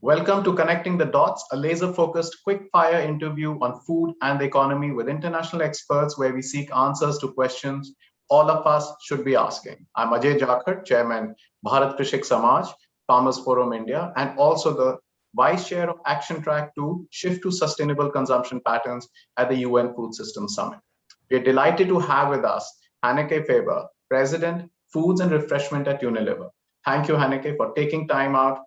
Welcome to Connecting the Dots, a laser-focused, quick-fire interview on food and the economy with international experts where we seek answers to questions all of us should be asking. I'm Ajay Jakhar, Chairman, Bharat Krishik Samaj, Farmers Forum India, and also the Vice Chair of Action Track 2, Shift to Sustainable Consumption Patterns at the UN Food Systems Summit. We are delighted to have with us Hanneke Faber, President, Foods and Refreshment at Unilever. Thank you, Hanneke, for taking time out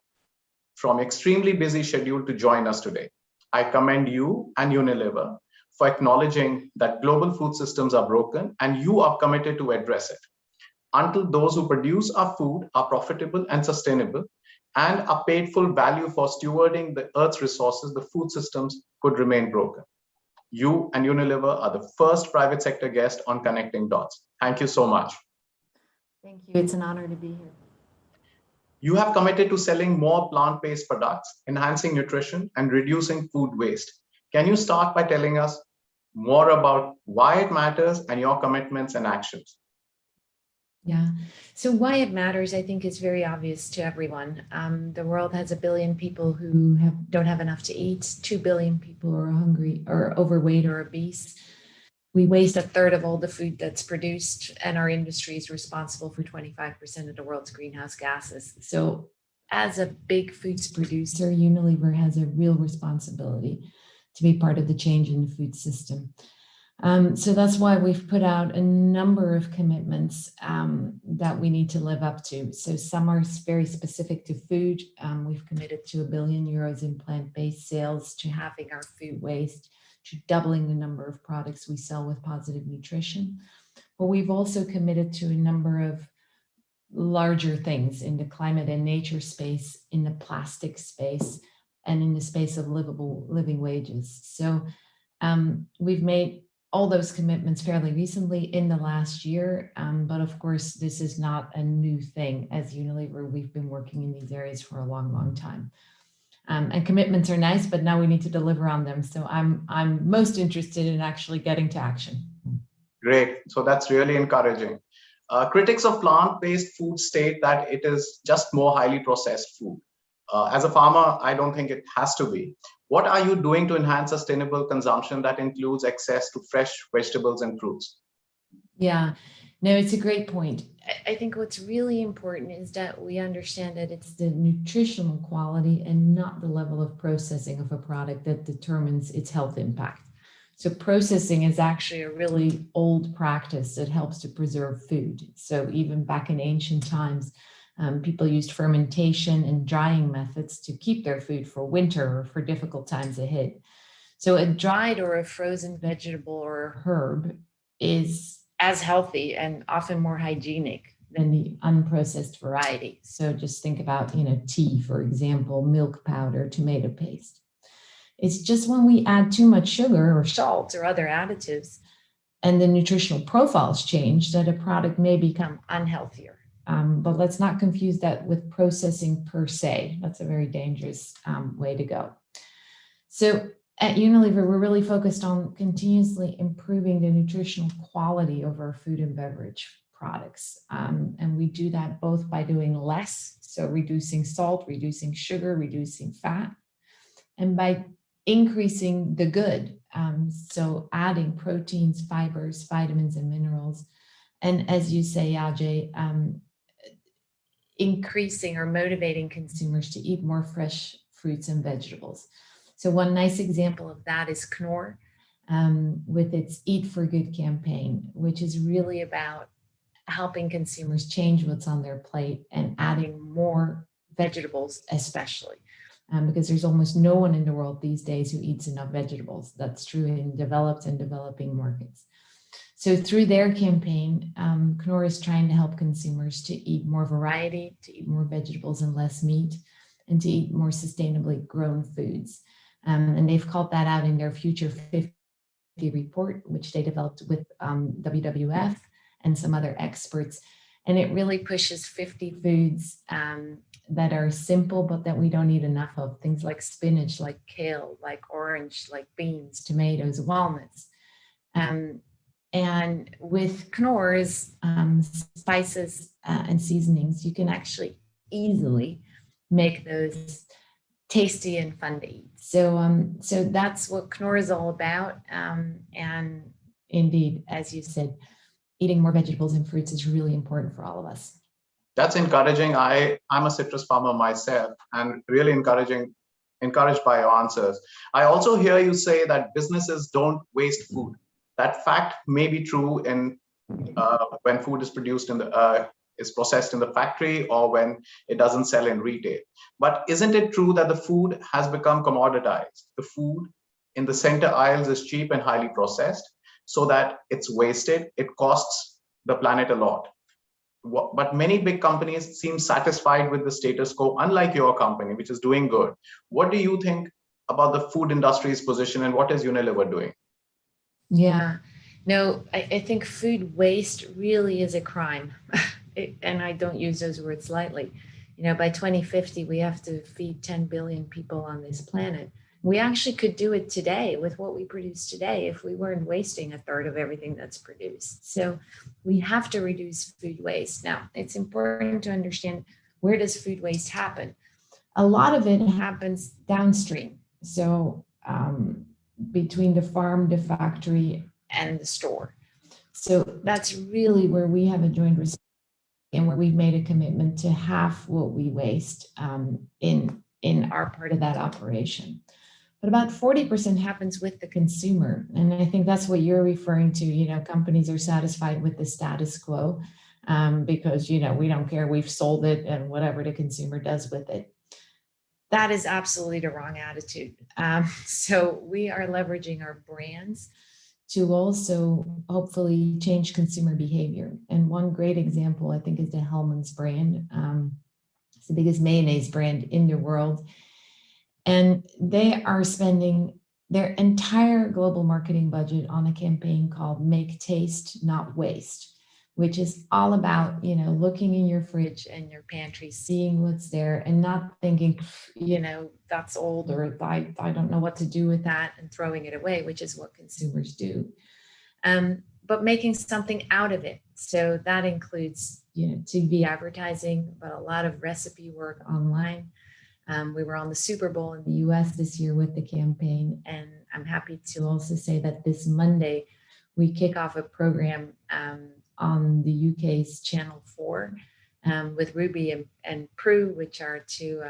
from extremely busy schedule to join us today. I commend you and Unilever for acknowledging that global food systems are broken and you are committed to address it. Until those who produce our food are profitable and sustainable and are paid full value for stewarding the Earth's resources, the food systems could remain broken. You and Unilever are the first private sector guest on Connecting Dots. Thank you so much. Thank you. It's an honor to be here. You have committed to selling more plant-based products, enhancing nutrition, and reducing food waste. Can you start by telling us more about why it matters and your commitments and actions? Yeah, so why it matters, I think, is very obvious to everyone. The world has 1 billion people who don't have enough to eat. 2 billion people are hungry or overweight or obese. We waste 1/3 of all the food that's produced, and our industry is responsible for 25% of the world's greenhouse gases. So as a big foods producer, Unilever has a real responsibility to be part of the change in the food system. So that's why we've put out a number of commitments that we need to live up to. So some are very specific to food. We've committed to €1 billion in plant-based sales, to halving our food waste, to doubling the number of products we sell with positive nutrition. But we've also committed to a number of larger things in the climate and nature space, in the plastic space, and in the space of living wages. So we've made all those commitments fairly recently in the last year. But of course, this is not a new thing. As Unilever, we've been working in these areas for a long, long time. And commitments are nice, but now we need to deliver on them. So I'm most interested in actually getting to action. Great. So that's really encouraging. Critics of plant-based food state that it is just more highly processed food. As a farmer, I don't think it has to be. What are you doing to enhance sustainable consumption that includes access to fresh vegetables and fruits? Yeah, no, it's a great point. I think what's really important is that we understand that it's the nutritional quality and not the level of processing of a product that determines its health impact. So processing is actually a really old practice that helps to preserve food. So even back in ancient times, people used fermentation and drying methods to keep their food for winter or for difficult times ahead. So a dried or a frozen vegetable or a herb is as healthy and often more hygienic than the unprocessed variety. So just think about, tea, for example, milk powder, tomato paste. It's just when we add too much sugar or salt or other additives and the nutritional profiles change that a product may become unhealthier. But let's not confuse that with processing per se. That's a very dangerous way to go. So at Unilever, we're really focused on continuously improving the nutritional quality of our food and beverage products. And we do that both by doing less, so reducing salt, reducing sugar, reducing fat, and by increasing the good, so adding proteins, fibers, vitamins, and minerals. And as you say, Ajay, increasing or motivating consumers to eat more fresh fruits and vegetables. So one nice example of that is Knorr with its Eat for Good campaign, which is really about helping consumers change what's on their plate and adding more vegetables, especially because there's almost no one in the world these days who eats enough vegetables. That's true in developed and developing markets. So through their campaign, Knorr is trying to help consumers to eat more variety, to eat more vegetables and less meat, and to eat more sustainably grown foods. And they've called that out in their Future 50 report, which they developed with WWF and some other experts. And it really pushes 50 foods that are simple, but that we don't eat enough of. Things like spinach, like kale, like orange, like beans, tomatoes, walnuts. And with Knorr's spices and seasonings, you can actually easily make those tasty and fun to eat. So that's what Knorr is all about. And indeed, as you said, eating more vegetables and fruits is really important for all of us. That's encouraging. I'm a citrus farmer myself, and really encouraged by your answers. I also hear you say that businesses don't waste food. That fact may be true in when food is produced is processed in the factory, or when it doesn't sell in retail. But isn't it true that the food has become commoditized? The food in the center aisles is cheap and highly processed, so that it's wasted. It costs the planet a lot. But many big companies seem satisfied with the status quo, unlike your company, which is doing good. What do you think about the food industry's position, and what is Unilever doing? Yeah, no, I think food waste really is a crime. And I don't use those words lightly. By 2050, we have to feed 10 billion people on this planet. We actually could do it today with what we produce today if we weren't wasting a third of everything that's produced. So we have to reduce food waste. Now, it's important to understand, where does food waste happen? A lot of it happens downstream. So between the farm, the factory, and the store. So that's really where we have a joint responsibility, and where we've made a commitment to half what we waste in our part of that operation. But about 40% happens with the consumer. And I think that's what you're referring to. Companies are satisfied with the status quo because, we don't care, we've sold it, and whatever the consumer does with it. That is absolutely the wrong attitude. So we are leveraging our brands to also hopefully change consumer behavior. And one great example, I think, is the Hellmann's brand. It's the biggest mayonnaise brand in the world. And they are spending their entire global marketing budget on a campaign called Make Taste, Not Waste, which is all about, looking in your fridge and your pantry, seeing what's there, and not thinking, that's old, or I don't know what to do with that, and throwing it away, which is what consumers do. But making something out of it. So that includes, TV advertising, but a lot of recipe work online. We were on the Super Bowl in the US this year with the campaign, and I'm happy to also say that this Monday we kick off a program on the UK's Channel 4 with Ruby and Prue, which are two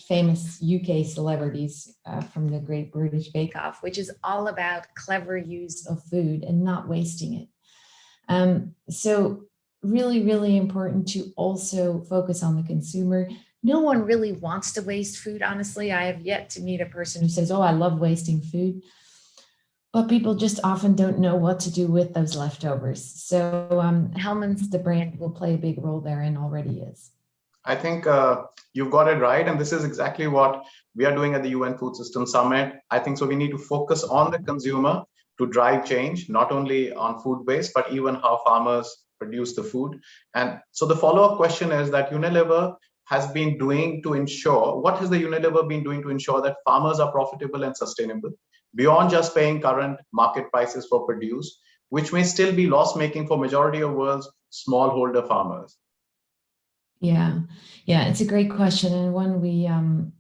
famous UK celebrities from the Great British Bake Off, which is all about clever use of food and not wasting it. So really, really important to also focus on the consumer. No one really wants to waste food, honestly. I have yet to meet a person who says, oh, I love wasting food. But people just often don't know what to do with those leftovers. So Hellmann's, the brand, will play a big role there, and already is. I think you've got it right. And this is exactly what we are doing at the UN Food System Summit. I think so we need to focus on the consumer to drive change, not only on food waste, but even how farmers produce the food. And so the follow-up question is that Unilever has been doing to ensure, what has the Unilever been doing to ensure that farmers are profitable and sustainable, beyond just paying current market prices for produce, which may still be loss-making for majority of world's smallholder farmers? Yeah, it's a great question, and one we, I'm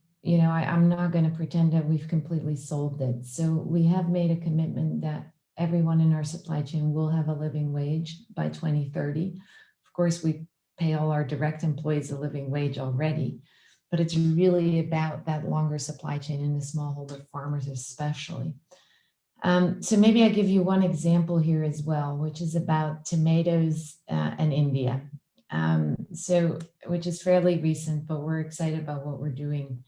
not going to pretend that we've completely solved it. So we have made a commitment that everyone in our supply chain will have a living wage by 2030. Of course, we pay all our direct employees a living wage already, but it's really about that longer supply chain and the smallholder farmers especially. So maybe I give you one example here as well, which is about tomatoes and India. Which is fairly recent, but we're excited about what we're doing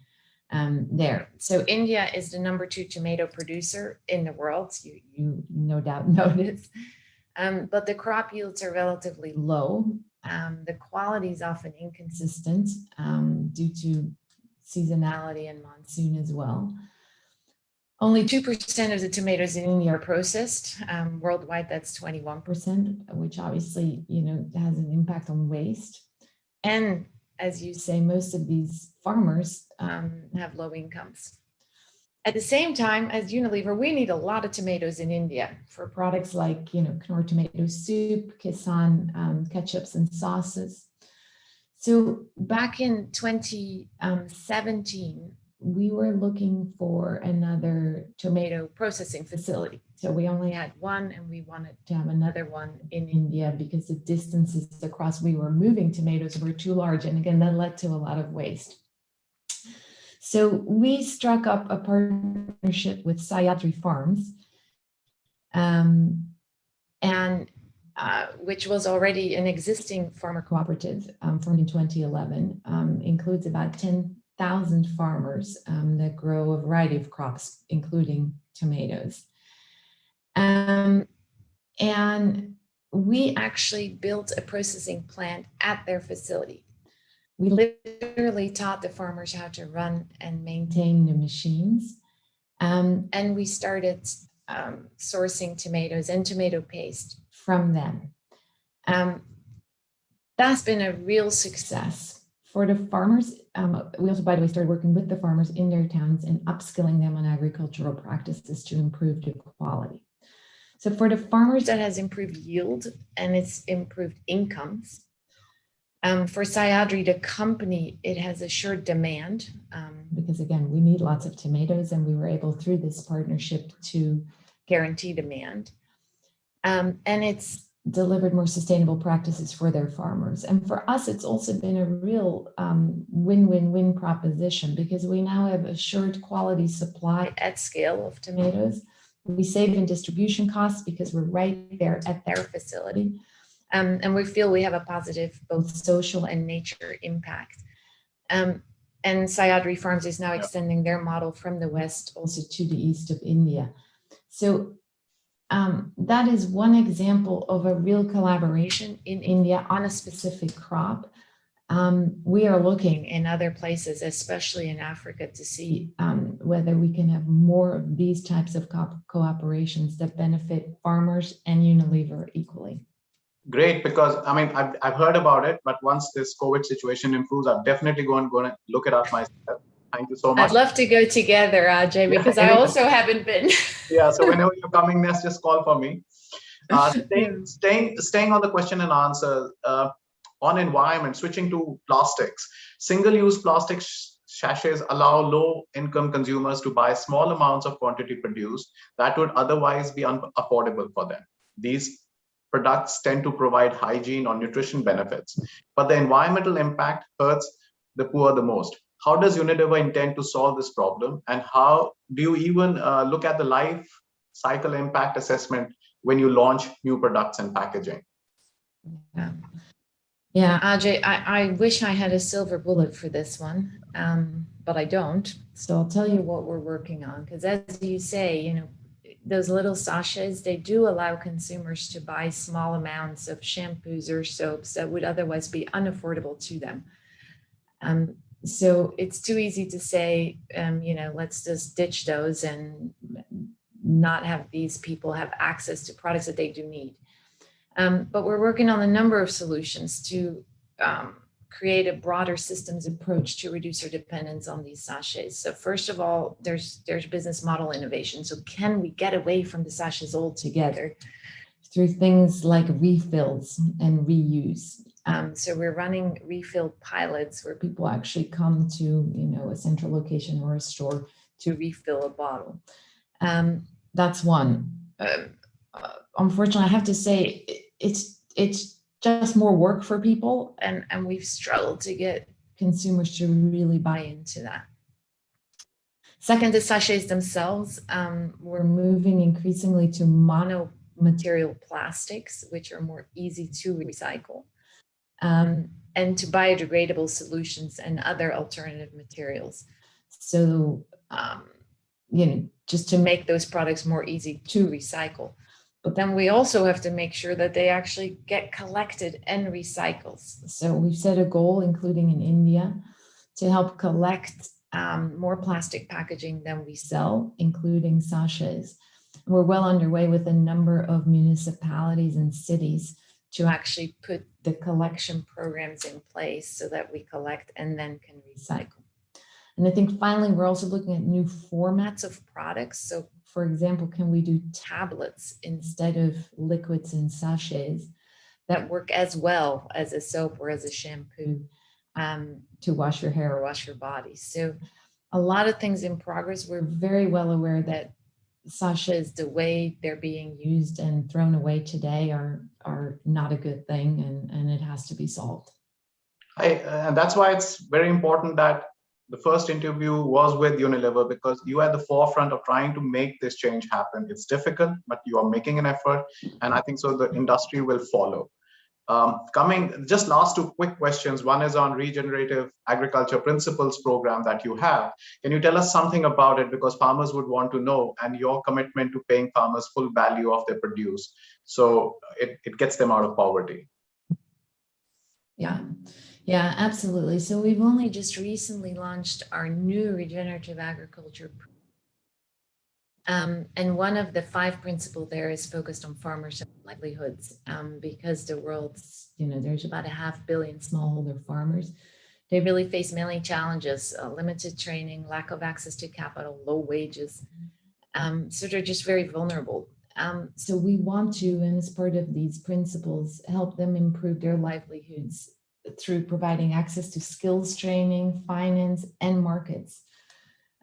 there. So India is the #2 tomato producer in the world. You no doubt know this, but the crop yields are relatively low. The quality is often inconsistent due to seasonality and monsoon as well. Only 2% of the tomatoes in India are processed. Worldwide, that's 21%, which obviously, has an impact on waste. And as you say, most of these farmers have low incomes. At the same time, as Unilever, we need a lot of tomatoes in India for products like, Knorr tomato soup, Kisan ketchups and sauces. So back in 2017, we were looking for another tomato processing facility. So we only had one, and we wanted to have another one in India because the distances across we were moving tomatoes were too large. And again, that led to a lot of waste. So we struck up a partnership with Sayadri Farms, which was already an existing farmer cooperative formed in 2011, includes about 10,000 farmers that grow a variety of crops, including tomatoes. And we actually built a processing plant at their facility. We literally taught the farmers how to run and maintain the machines. And we started sourcing tomatoes and tomato paste from them. That's been a real success for the farmers. We also, by the way, started working with the farmers in their towns and upskilling them on agricultural practices to improve the quality. So for the farmers, that has improved yield and it's improved incomes. For Sayadri, the company, it has assured demand because, again, we need lots of tomatoes, and we were able through this partnership to guarantee demand. And it's delivered more sustainable practices for their farmers. And for us, it's also been a real win-win-win proposition because we now have assured quality supply at scale of tomatoes. We save in distribution costs because we're right there at their facility. And we feel we have a positive both social and nature impact. And Sayadri Farms is now extending their model from the West also to the east of India. So that is one example of a real collaboration in India on a specific crop. We are looking in other places, especially in Africa, to see whether we can have more of these types of cooperations that benefit farmers and Unilever equally. Great, because I mean, I've heard about it, but once this COVID situation improves, I'm definitely going to look it up myself. Thank you so much. I'd love to go together, Ajay, because I also haven't been. Yeah, so whenever you're coming next, just call for me. Staying on the question and answer on environment, switching to plastics. Single-use plastic sachets allow low-income consumers to buy small amounts of quantity produced that would otherwise be unaffordable for them. These products tend to provide hygiene or nutrition benefits, but the environmental impact hurts the poor the most. How does Unilever intend to solve this problem? And how do you even look at the life cycle impact assessment when you launch new products and packaging? Yeah, Ajay, I wish I had a silver bullet for this one, but I don't. So I'll tell you what we're working on, because as you say, you know, those little sachets, they do allow consumers to buy small amounts of shampoos or soaps that would otherwise be unaffordable to them. So it's too easy to say, you know, let's just ditch those and not have these people have access to products that they do need. But we're working on a number of solutions to create a broader systems approach to reduce our dependence on these sachets. So first of all, there's business model innovation. So can we get away from the sachets altogether through things like refills and reuse? So we're running refill pilots where people actually come to, you know, a central location or a store to refill a bottle. That's one. Unfortunately, I have to say it's just more work for people, and we've struggled to get consumers to really buy into that. Second, the sachets themselves. We're moving increasingly to mono-material plastics, which are more easy to recycle, and to biodegradable solutions and other alternative materials. So, you know, just to make those products more easy to recycle. But then we also have to make sure that they actually get collected and recycled. So we've set a goal, including in India, to help collect more plastic packaging than we sell, including sachets. We're well underway with a number of municipalities and cities to actually put the collection programs in place so that we collect and then can recycle. And I think finally, we're also looking at new formats of products. So for example, can we do tablets instead of liquids and sachets that work as well as a soap or as a shampoo? to wash your hair or wash your body. So a lot of things in progress. We're very well aware that sachets, the way they're being used and thrown away today, are not a good thing, and it has to be solved. And that's why it's very important that the first interview was with Unilever, because you are at the forefront of trying to make this change happen. It's difficult, but you are making an effort, and I think so the industry will follow. Coming, just last two quick questions. One is on regenerative agriculture principles program that you have. Can you tell us something about it? Because farmers would want to know, and your commitment to paying farmers full value of their produce, so it gets them out of poverty. Yeah, absolutely. So we've only just recently launched our new regenerative agriculture. And one of the 5 principles there is focused on farmers' livelihoods, because the world's, there's about 500 million smallholder farmers. They really face many challenges: limited training, lack of access to capital, low wages. So they're just very vulnerable. So we want to, and as part of these principles, help them improve their livelihoods through providing access to skills training, finance, and markets,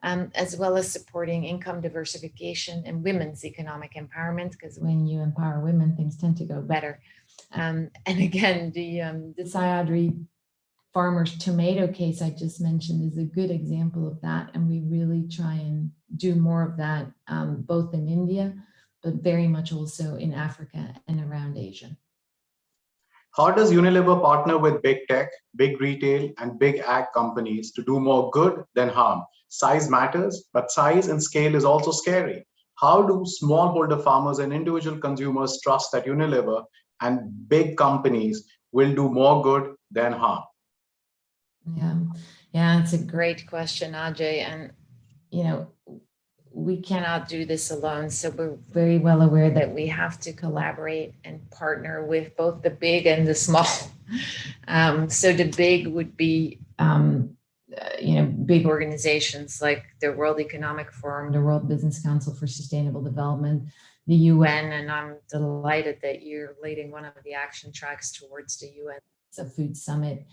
as well as supporting income diversification and women's economic empowerment, because when you empower women, things tend to go better. And again, the Sahyadri farmers tomato case I just mentioned is a good example of that, and we really try and do more of that, both in India, but very much also in Africa and around Asia. How does Unilever partner with big tech, big retail, and big ag companies to do more good than harm? Size matters, but size and scale is also scary. How do smallholder farmers and individual consumers trust that Unilever and big companies will do more good than harm? Yeah, it's a great question, Ajay. And, we cannot do this alone. So we're very well aware that we have to collaborate and partner with both the big and the small. So the big would be, big organizations like the World Economic Forum, the World Business Council for Sustainable Development, the UN, and I'm delighted that you're leading one of the action tracks towards the UN, a food summit,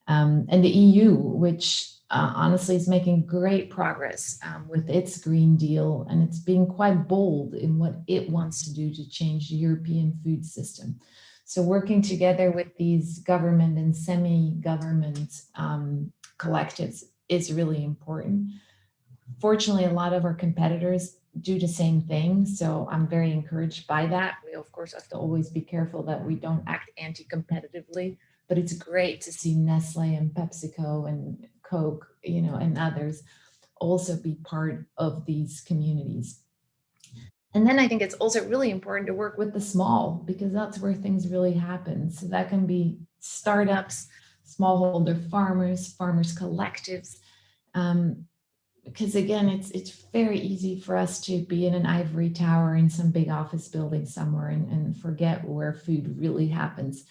and the EU, which honestly is making great progress with its Green Deal, and it's being quite bold in what it wants to do to change the European food system. So working together with these government and semi-government collectives is really important. Fortunately, a lot of our competitors do the same thing, so I'm very encouraged by that. We, of course, have to always be careful that we don't act anti-competitively, but it's great to see Nestle and PepsiCo and Coke, and others also be part of these communities. And then I think it's also really important to work with the small, because that's where things really happen. So that can be startups, smallholder farmers, farmers collectives, because again, it's very easy for us to be in an ivory tower in some big office building somewhere and forget where food really happens,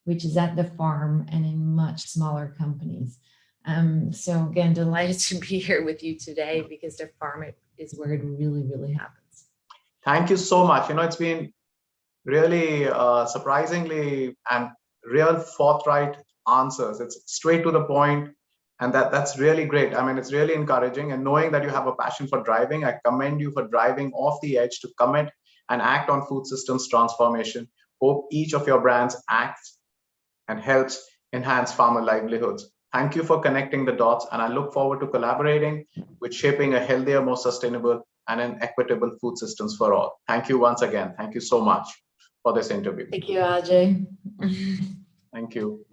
which is at the farm and in much smaller companies. So again, delighted to be here with you today, because the farm is where it really, really happens. Thank you so much. It's been really surprisingly and real forthright answers. It's straight to the point, and that's really great. I mean, it's really encouraging, and knowing that you have a passion for driving, I commend you for driving off the edge to commit and act on food systems transformation. Hope each of your brands acts and helps enhance farmer livelihoods. Thank you for connecting the dots, and I look forward to collaborating with shaping a healthier, more sustainable, and an equitable food systems for all. Thank you once again. Thank you so much for this interview. Thank you, Ajay. Thank you.